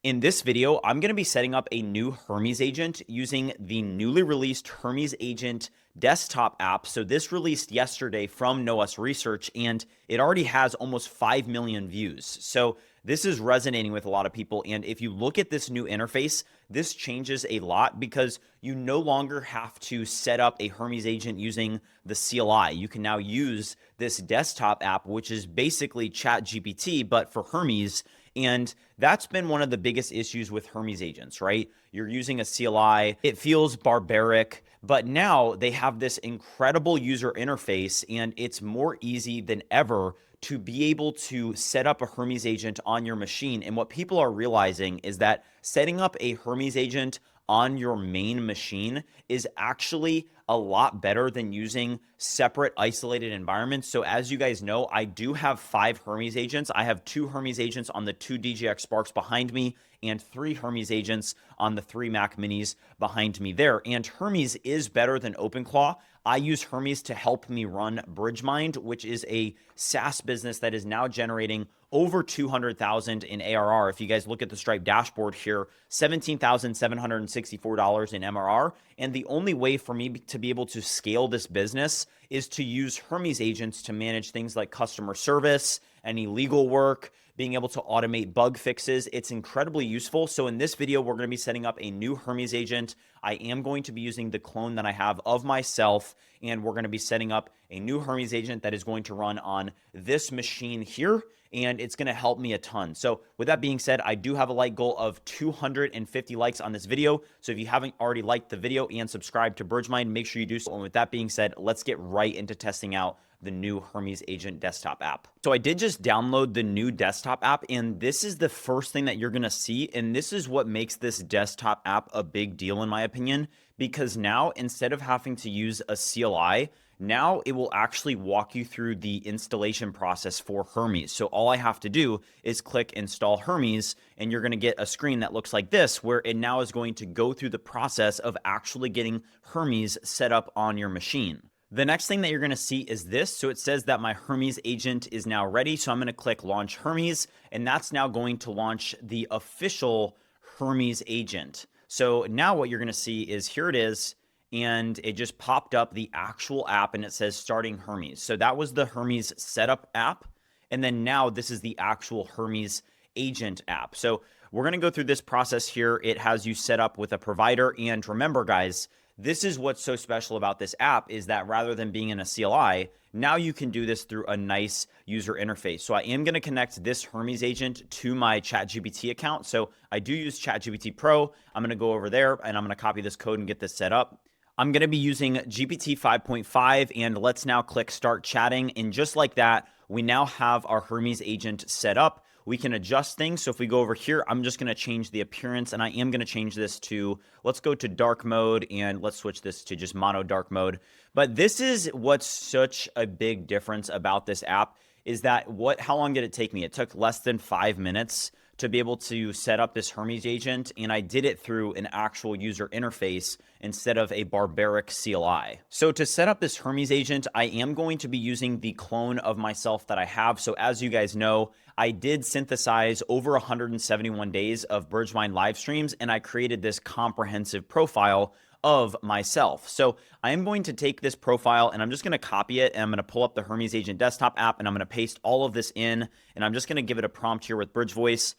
In this video, I'm going to be setting up a new Hermes agent using the newly released Hermes Agent Desktop App. So this released yesterday from NOAS Research, and it already has almost 5 million views. So this is resonating with a lot of people. And if you look at this new interface, this changes a lot because you no longer have to set up a Hermes agent using the CLI. You can now use this desktop app, which is basically ChatGPT, but for Hermes. And that's been one of the biggest issues with Hermes agents, right? You're using a CLI, it feels barbaric, but now they have this incredible user interface, and it's more easy than ever to be able to set up a Hermes agent on your machine. And what people are realizing is that setting up a Hermes agent on your main machine is actually a lot better than using separate isolated environments. So as you guys know, I do have 5 Hermes agents. I have 2 Hermes agents on the 2 DGX Sparks behind me and 3 Hermes agents on the 3 Mac Minis behind me there. And Hermes is better than OpenClaw. I use Hermes to help me run BridgeMind, which is a SaaS business that is now generating over 200,000 in ARR. If you guys look at the Stripe dashboard here, $17,764 in MRR. And the only way for me to be able to scale this business is to use Hermes agents to manage things like customer service, any legal work, being able to automate bug fixes. It's incredibly useful. So in this video, we're going to be setting up a new Hermes agent. I am going to be using the clone that I have of myself, and we're going to be setting up a new Hermes agent that is going to run on this machine here, and it's going to help me a ton. So with that being said, I do have a like goal of 250 likes on this video. So if you haven't already liked the video and subscribed to BridgeMind, make sure you do so. And with that being said, let's get right into testing out the new Hermes Agent Desktop app. So I did just download the new desktop app, and this is the first thing that you're going to see. And this is what makes this desktop app a big deal, in my opinion, because now instead of having to use a CLI, now it will actually walk you through the installation process for Hermes. So all I have to do is click install Hermes, and you're going to get a screen that looks like this, where it now is going to go through the process of actually getting Hermes set up on your machine. The next thing that you're going to see is this. So it says that my Hermes agent is now ready. So I'm going to click launch Hermes, and that's now going to launch the official Hermes agent. So now what you're going to see is here it is, and it just popped up the actual app, and it says starting Hermes. So that was the Hermes setup app. And then now this is the actual Hermes agent app. So we're going to go through this process here. It has you set up with a provider. And remember, guys, this is what's so special about this app is that rather than being in a CLI, now you can do this through a nice user interface. So I am going to connect this Hermes agent to my ChatGPT account. So I do use ChatGPT Pro. I'm going to go over there and I'm going to copy this code and get this set up. I'm going to be using GPT 5.5, and let's now click start chatting. And just like that, we now have our Hermes agent set up. We can adjust things. So if we go over here, I'm just going to change the appearance, and I am going to change this to, let's go to dark mode, and let's switch this to just mono dark mode. But this is what's such a big difference about this app is that how long did it take me? It took less than 5 minutes to be able to set up this Hermes agent, and I did it through an actual user interface instead of a barbaric CLI. So to set up this Hermes agent, I am going to be using the clone of myself that I have. So as you guys know, I did synthesize over 171 days of BridgeMind live streams, and I created this comprehensive profile of myself. So I am going to take this profile and I'm just going to copy it, and I'm going to pull up the Hermes Agent Desktop app, and I'm going to paste all of this in, and I'm just going to give it a prompt here with Bridge Voice.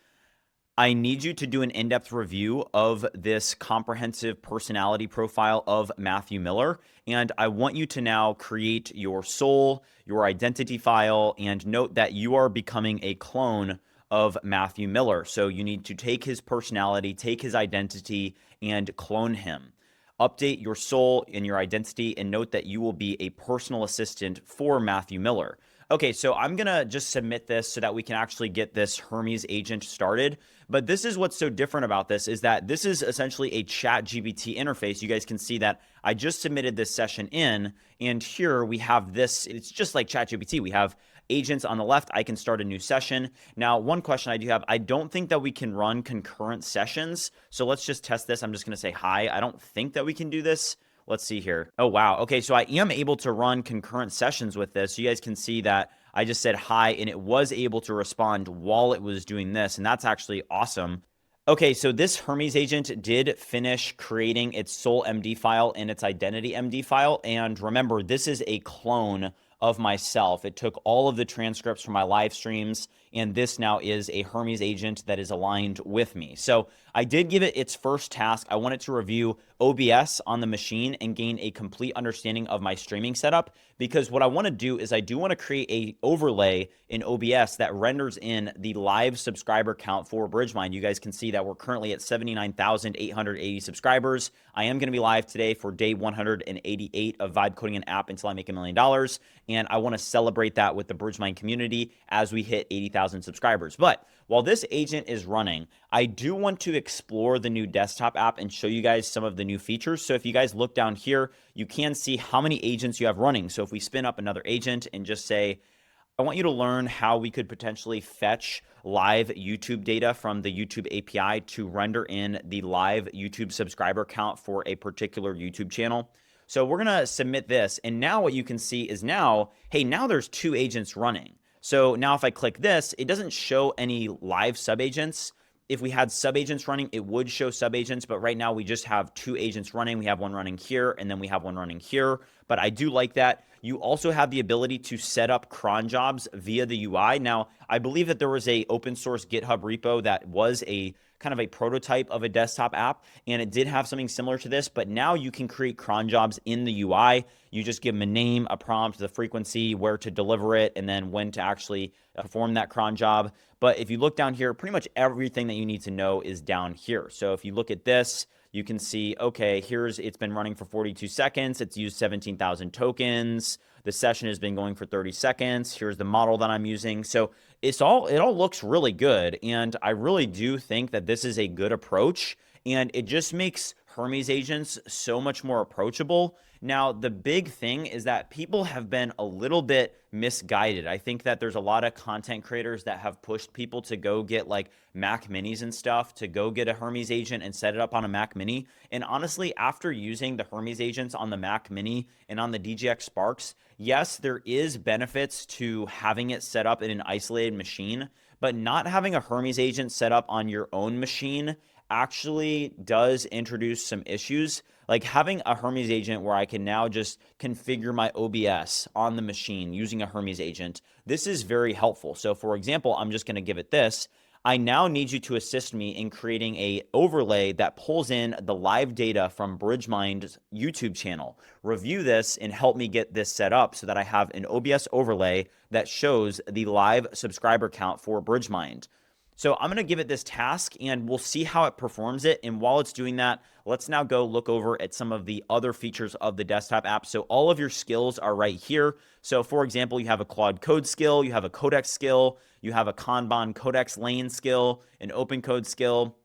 I need you to do an in-depth review of this comprehensive personality profile of Matthew Miller. And I want you to now create your soul, your identity file, and note that you are becoming a clone of Matthew Miller. So you need to take his personality, take his identity, and clone him. Update your soul and your identity, and note that you will be a personal assistant for Matthew Miller. Okay, so I'm going to just submit this so that we can actually get this Hermes agent started. But this is what's so different about this is that this is essentially a ChatGPT interface. You guys can see that I just submitted this session in, and here we have this. It's just like ChatGPT. We have agents on the left. I can start a new session. Now, one question I do have, I don't think that we can run concurrent sessions. So let's just test this. I'm just going to say hi. I don't think that we can do this. Let's see here. Oh, wow. Okay, so I am able to run concurrent sessions with this. You guys can see that I just said hi, and it was able to respond while it was doing this, and that's actually awesome. Okay, so this Hermes agent did finish creating its sole MD file and its identity MD file. And remember, this is a clone of myself. It took all of the transcripts from my live streams, and this now is a Hermes agent that is aligned with me. So I did give it its first task. I want it to review OBS on the machine and gain a complete understanding of my streaming setup, because what I want to do is I do want to create a overlay in OBS that renders in the live subscriber count for BridgeMind. You guys can see that we're currently at 79,880 subscribers. I am going to be live today for day 188 of Vibe Coding an App until I make $1 million. And I want to celebrate that with the BridgeMind community as we hit 80,000 subscribers. But while this agent is running, I do want to explore the new desktop app and show you guys some of the new features. So if you guys look down here, you can see how many agents you have running. So if we spin up another agent and just say, I want you to learn how we could potentially fetch live YouTube data from the YouTube API to render in the live YouTube subscriber count for a particular YouTube channel. So we're going to submit this. And now what you can see is now, hey, now there's 2 agents running. So now if I click this, it doesn't show any live subagents. If we had subagents running, it would show subagents, but right now we just have 2 agents running. We have one running here, and then we have one running here, but I do like that. You also have the ability to set up cron jobs via the UI. Now, I believe that there was a open source GitHub repo that was a kind of a prototype of a desktop app, and it did have something similar to this, but now you can create cron jobs in the UI. You just give them a name, a prompt, the frequency, where to deliver it, and then when to actually perform that cron job. But if you look down here, pretty much everything that you need to know is down here. So if you look at this, you can see, okay, it's been running for 42 seconds. It's used 17,000 tokens. The session has been going for 30 seconds. Here's the model that I'm using. So it all looks really good. And I really do think that this is a good approach. And it just makes Hermes agents so much more approachable. Now, the big thing is that people have been a little bit misguided. I think that there's a lot of content creators that have pushed people to go get like Mac minis and stuff, to go get a Hermes agent and set it up on a Mac mini. And honestly, after using the Hermes agents on the Mac mini and on the DGX Sparks, yes, there is benefits to having it set up in an isolated machine, but not having a Hermes agent set up on your own machine actually does introduce some issues. Like having a Hermes agent where I can now just configure my OBS on the machine using a Hermes agent, this is very helpful. So for example, I'm just going to give it this. I now need you to assist me in creating a overlay that pulls in the live data from BridgeMind's YouTube channel. Review this and help me get this set up so that I have an OBS overlay that shows the live subscriber count for BridgeMind. So I'm going to give it this task and we'll see how it performs it. And while it's doing that, let's now go look over at some of the other features of the desktop app. So all of your skills are right here. So for example, you have a quad code skill, you have a codex skill, you have a Kanban codex lane skill, an open code skill,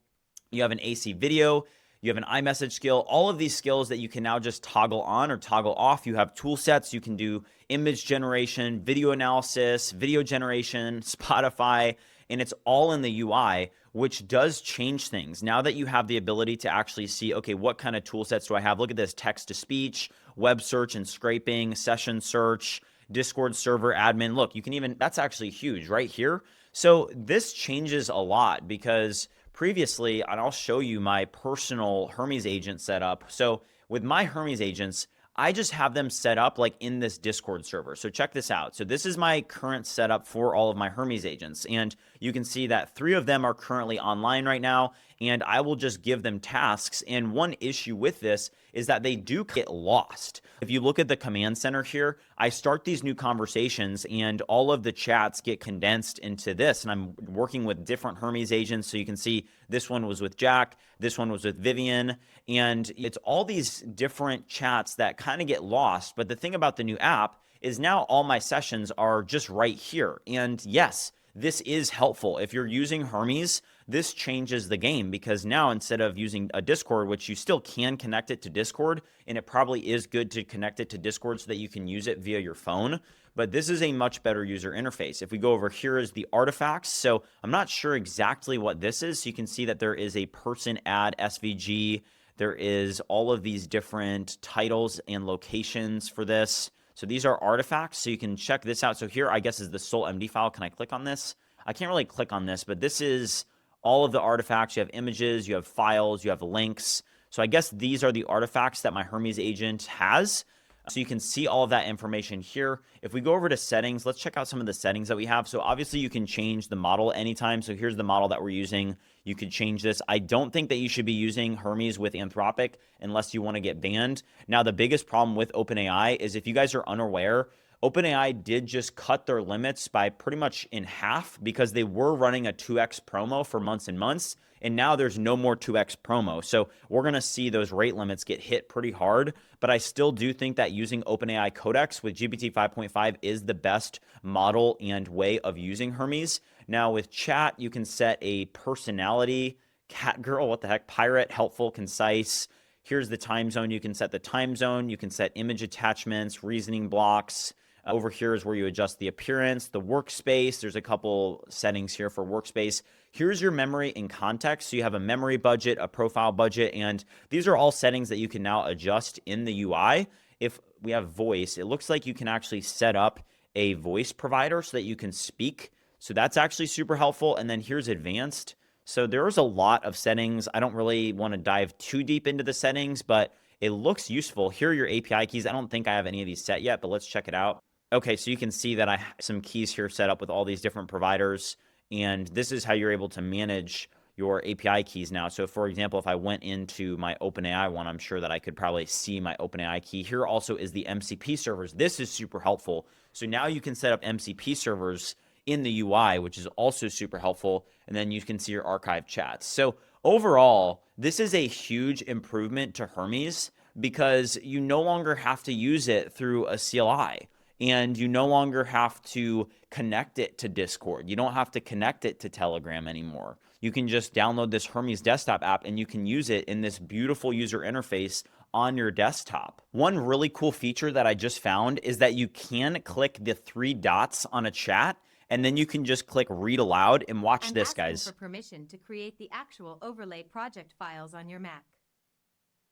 you have an AC video, you have an iMessage skill, all of these skills that you can now just toggle on or toggle off. You have tool sets, you can do image generation, video analysis, video generation, Spotify, and it's all in the UI, which does change things. Now that you have the ability to actually see, okay, what kind of tool sets do I have? Look at this: text to speech, web search and scraping, session search, Discord server admin. Look, you can even, that's actually huge right here. So this changes a lot because previously, and I'll show you my personal Hermes agent setup. So with my Hermes agents, I just have them set up like in this Discord server. So check this out. So this is my current setup for all of my Hermes agents. And you can see that 3 of them are currently online right now. And I will just give them tasks. And one issue with this is that they do get lost. If you look at the command center here, I start these new conversations and all of the chats get condensed into this. And I'm working with different Hermes agents. So you can see this one was with Jack, this one was with Vivian, and it's all these different chats that kind of get lost. But the thing about the new app is now all my sessions are just right here. And yes, this is helpful. If you're using Hermes, this changes the game because now instead of using a Discord, which you still can connect it to Discord, and it probably is good to connect it to Discord so that you can use it via your phone, but this is a much better user interface. If we go over here is the artifacts. So I'm not sure exactly what this is. So you can see that there is a person add SVG. There is all of these different titles and locations for this. So these are artifacts. So you can check this out. So here, I guess, is the sole MD file. Can I click on this? I can't really click on this, but this is all of the artifacts. You have images, you have files, you have links. So I guess these are the artifacts that my Hermes agent has. So you can see all of that information here. If we go over to settings, let's check out some of the settings that we have. So obviously you can change the model anytime. So here's the model that we're using. You could change this. I don't think that you should be using Hermes with Anthropic unless you want to get banned. Now, the biggest problem with OpenAI is, if you guys are unaware, OpenAI did just cut their limits by pretty much in half, because they were running a 2x promo for months and months, and now there's no more 2x promo. So we're going to see those rate limits get hit pretty hard, but I still do think that using OpenAI Codex with GPT 5.5 is the best model and way of using Hermes. Now with chat, you can set a personality, cat girl, what the heck, pirate, helpful, concise. Here's the time zone. You can set the time zone. You can set image attachments, reasoning blocks. Over here is where you adjust the appearance, the workspace. There's a couple settings here for workspace. Here's your memory and context. So you have a memory budget, a profile budget, and these are all settings that you can now adjust in the UI. If we have voice, it looks like you can actually set up a voice provider so that you can speak. So that's actually super helpful. And then here's advanced. So there's a lot of settings. I don't really want to dive too deep into the settings, but it looks useful. Here are your API keys. I don't think I have any of these set yet, but let's check it out. Okay, so you can see that I have some keys here set up with all these different providers, and this is how you're able to manage your API keys now. So for example, if I went into my OpenAI one, I'm sure that I could probably see my OpenAI key. Here also is the MCP servers. This is super helpful. So now you can set up MCP servers in the UI, which is also super helpful, and then you can see your archive chats. So overall, this is a huge improvement to Hermes, because you no longer have to use it through a CLI. And you no longer have to connect it to Discord. You don't have to connect it to Telegram anymore. You can just download this Hermes desktop app and you can use it in this beautiful user interface on your desktop. One really cool feature that I just found is that you can click the 3 dots on a chat, and then you can just click read aloud and watch this, guys. For permission to create the actual overlay project files on your Mac.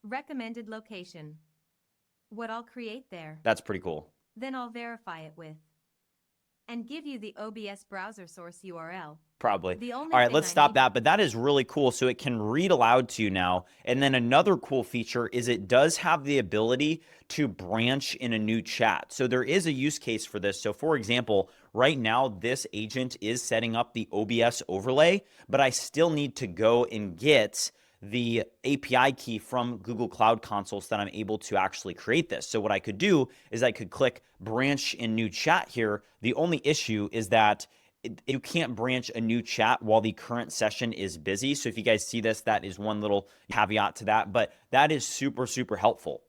Recommended location. What I'll create there. That's pretty cool. Then I'll verify it with, and give you the OBS browser source URL. Probably. All right, let's stop that. But that is really cool. So it can read aloud to you now. And then another cool feature is it does have the ability to branch in a new chat. So there is a use case for this. So for example, right now, this agent is setting up the OBS overlay, but I still need to go and get the API key from Google Cloud Console so that I'm able to actually create this. So what I could do is I could click branch in new chat here. The only issue is that you can't branch a new chat while the current session is busy. So if you guys see this, that is one little caveat to that, but that is super, super helpful.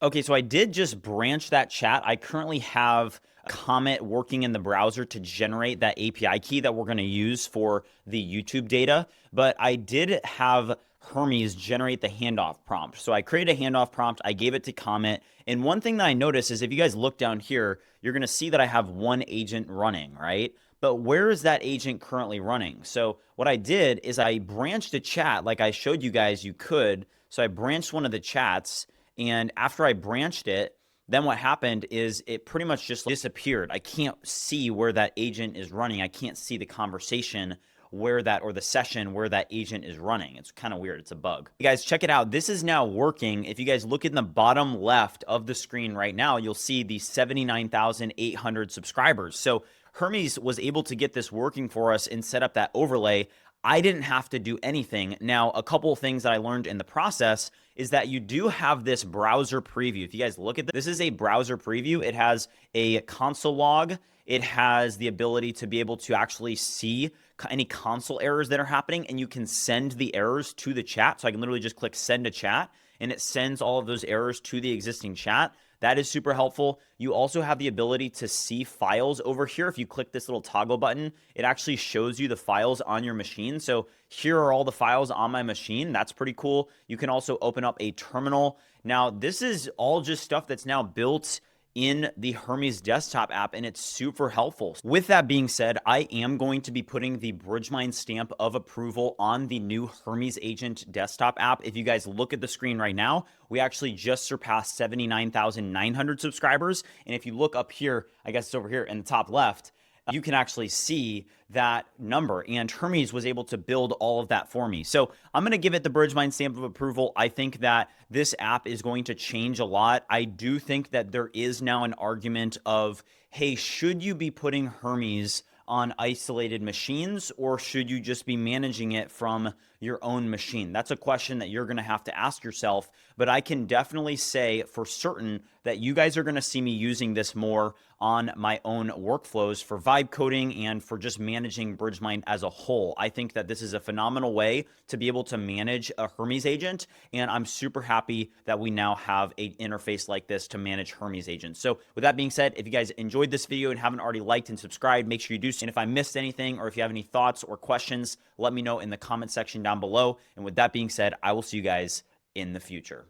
Okay, so I did just branch that chat. I currently have Comet working in the browser to generate that API key that we're going to use for the YouTube data, but I did have Hermes generate the handoff prompt. So I created a handoff prompt, I gave it to Comet, and one thing that I noticed is if you guys look down here, you're going to see that I have one agent running, right? But where is that agent currently running? So what I did is I branched a chat like I showed you guys you could. So I branched one of the chats, and after I branched it, then what happened is it pretty much just disappeared. I can't see where that agent is running. I can't see the conversation where that, or the session where that agent is running. It's kind of weird. It's a bug. You guys, check it out. This is now working. If you guys look in the bottom left of the screen right now, you'll see the 79,800 subscribers. So Hermes was able to get this working for us and set up that overlay. I didn't have to do anything. Now, a couple of things that I learned in the process is that you do have this browser preview. If you guys look at this is a browser preview. It has a console log. It has the ability to be able to actually see any console errors that are happening, and you can send the errors to the chat. So I can literally just click send to chat, and it sends all of those errors to the existing chat. That is super helpful. You also have the ability to see files over here. If you click this little toggle button, it actually shows you the files on your machine. So here are all the files on my machine. That's pretty cool. You can also open up a terminal. Now, this is all just stuff that's now built in the Hermes desktop app, and it's super helpful. With that being said, I am going to be putting the BridgeMind stamp of approval on the new Hermes Agent desktop app. If you guys look at the screen right now, we actually just surpassed 79,900 subscribers. And if you look up here, I guess it's over here in the top left, you can actually see that number. And Hermes was able to build all of that for me. So I'm going to give it the BridgeMind stamp of approval. I think that this app is going to change a lot. I do think that there is now an argument of, hey, should you be putting Hermes on isolated machines, or should you just be managing it from your own machine? That's a question that you're going to have to ask yourself, but I can definitely say for certain that you guys are going to see me using this more on my own workflows for vibe coding and for just managing BridgeMind as a whole. I think that this is a phenomenal way to be able to manage a Hermes agent, and I'm super happy that we now have an interface like this to manage Hermes agents. So with that being said, if you guys enjoyed this video and haven't already liked and subscribed, make sure you do so. And if I missed anything, or if you have any thoughts or questions, let me know in the comment section down below. And with that being said, I will see you guys in the future.